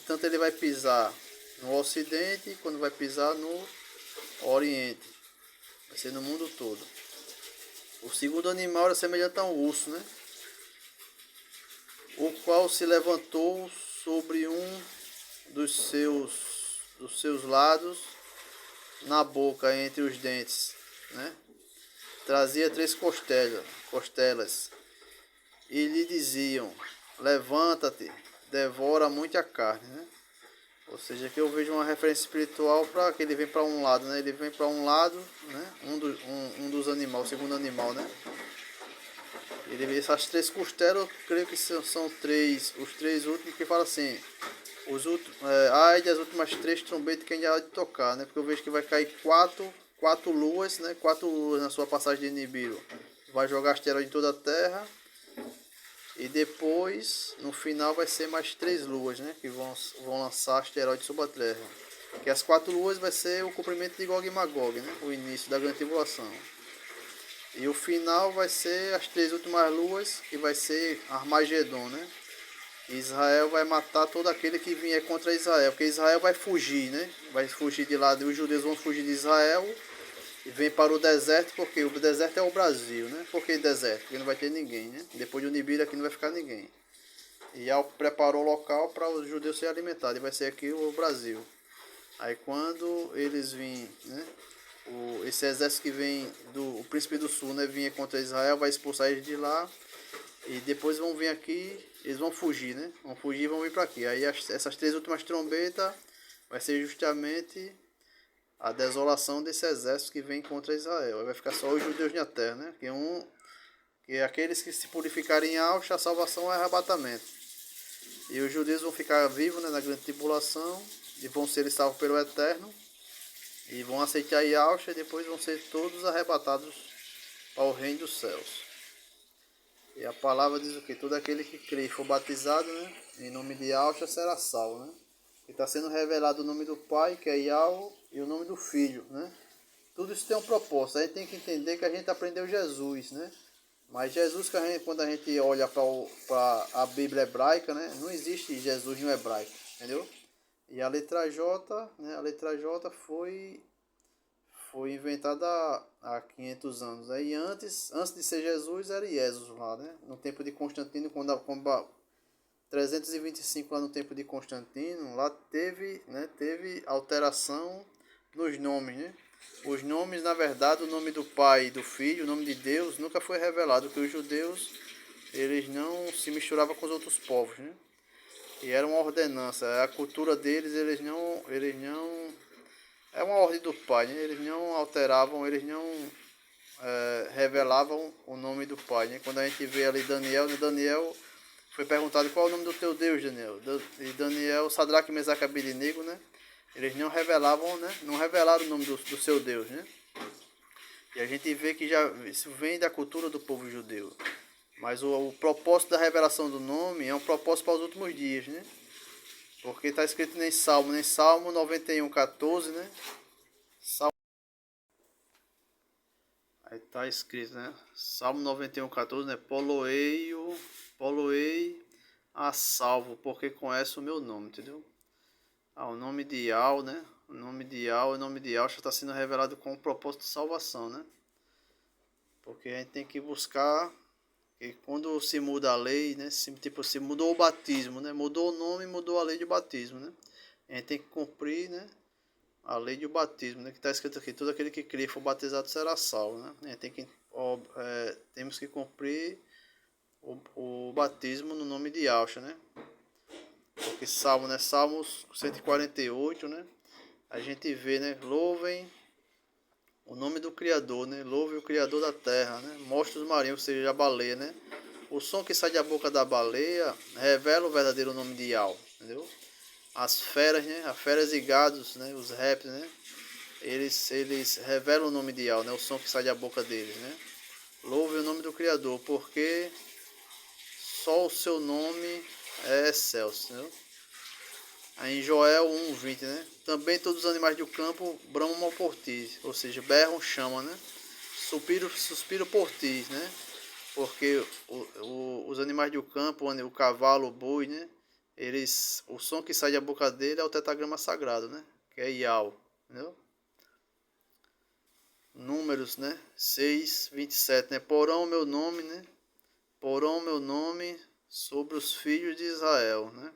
tanto ele vai pisar no ocidente, quando vai pisar no oriente, vai ser no mundo todo. O segundo animal era semelhante a um urso, né? O qual se levantou sobre um dos seus lados, na boca, entre os dentes, né? Trazia 3 costelas, e lhe diziam: levanta-te, devora muita carne, né? Ou seja, aqui eu vejo uma referência espiritual para que ele vem para um lado, né? Ele vem para um lado, né? Um dos animais, o segundo animal, né? Ele vê essas 3 costelas, eu creio que são os 3 últimos, que fala assim: ai das últimas 3 trombetas que ainda há de tocar, né? Porque eu vejo que vai cair quatro luas, né? 4 luas na sua passagem de Nibiru. Vai jogar asteroide em toda a Terra. E depois, no final, vai ser mais 3 luas, né? Que vão lançar asteroides sobre a Terra. Que as 4 luas vai ser o cumprimento de Gog e Magog, né? O início da grande tribulação. E o final vai ser as 3 últimas luas, que vai ser Armagedon, né? Israel vai matar todo aquele que vier contra Israel, porque Israel vai fugir, né? Vai fugir de lá, os judeus vão fugir de Israel e vem para o deserto, porque o deserto é o Brasil, né? Por que deserto? Porque não vai ter ninguém, né? Depois do Nibiru aqui não vai ficar ninguém. E Yahweh preparou o local para os judeus serem alimentados. E vai ser aqui o Brasil. Aí quando eles vêm, né? Esse exército que vem o príncipe do sul, né? Vinha contra Israel, vai expulsar eles de lá. E depois vão vir aqui, eles vão fugir, né? Vão fugir e vão vir para aqui. Aí essas 3 últimas trombetas vai ser justamente a desolação desse exército que vem contra Israel. Aí vai ficar só os judeus na terra, né? Que aqueles que se purificarem em Auschwitz, a salvação é arrebatamento. E os judeus vão ficar vivos, né, na grande tribulação e vão ser salvos pelo Eterno. E vão aceitar Auschwitz e depois vão ser todos arrebatados ao reino dos céus. E a palavra diz o que? Todo aquele que crê e for batizado, né, em nome de Auschwitz será salvo, né? E está sendo revelado o nome do Pai, que é Yahweh, e o nome do Filho, né? Tudo isso tem um propósito. A gente tem que entender que a gente aprendeu Jesus, né? Mas Jesus, quando a gente olha para a Bíblia hebraica, né, não existe Jesus no hebraico, entendeu? E a letra J, né, a letra J foi inventada há 500 anos. Aí antes de ser Jesus, era Jesus lá, né? No tempo de Constantino, quando 325 lá no tempo de Constantino, lá teve alteração nos nomes, né? Os nomes, na verdade, o nome do Pai e do Filho, o nome de Deus, nunca foi revelado, porque os judeus, eles não se misturavam com os outros povos, né? E era uma ordenança, a cultura deles, eles não é uma ordem do Pai, né? Eles não alteravam, eles não revelavam o nome do Pai, né? Quando a gente vê ali Daniel, né? Daniel foi perguntado qual é o nome do teu Deus, Daniel. E Daniel, Sadraque, Mesaque e Abednego, né? Eles não revelavam, né? Não revelaram o nome do seu Deus, né? E a gente vê que já isso vem da cultura do povo judeu. Mas o propósito da revelação do nome é um propósito para os últimos dias, né? Porque está escrito em Salmo 91, 14, né? Aí está escrito, né? Salmo 91, 14, né? Poloei a salvo, porque conhece o meu nome, entendeu? O nome de Yahweh, né? O nome de Yahweh já está sendo revelado com o propósito de salvação, né? Porque a gente tem que buscar, e quando se muda a lei, né? Se mudou o batismo, né? Mudou o nome, mudou a lei de batismo, né? A gente tem que cumprir, né? A lei de batismo, né? Que está escrito aqui, todo aquele que crê e for batizado será salvo, né? A gente tem que, temos que cumprir o batismo no nome de Yahshua, né? Porque Salmo, né? Salmos 148, né? A gente vê, né? Louvem o nome do Criador, né? Louve o Criador da terra, né? Mostra os marinhos, ou seja, a baleia, né? O som que sai da boca da baleia revela o verdadeiro nome de Yahweh, entendeu? As feras, né? As feras e gados, né? Os répteis, né? Eles revelam o nome de Yahweh, né? O som que sai da boca deles, né? Louve o nome do Criador, porque só o seu nome é excelso, entendeu? Aí em Joel 1:20, né? Também todos os animais do campo bramam por ti, ou seja, berram, chamam, né? Suspiro por ti, né? Porque os animais do campo, o cavalo, o boi, né? O som que sai da boca dele é o tetragrama sagrado, né? Que é Yahweh, entendeu? Números, né? 6:27, né? Porão o meu nome, né? Porão o meu nome sobre os filhos de Israel, né?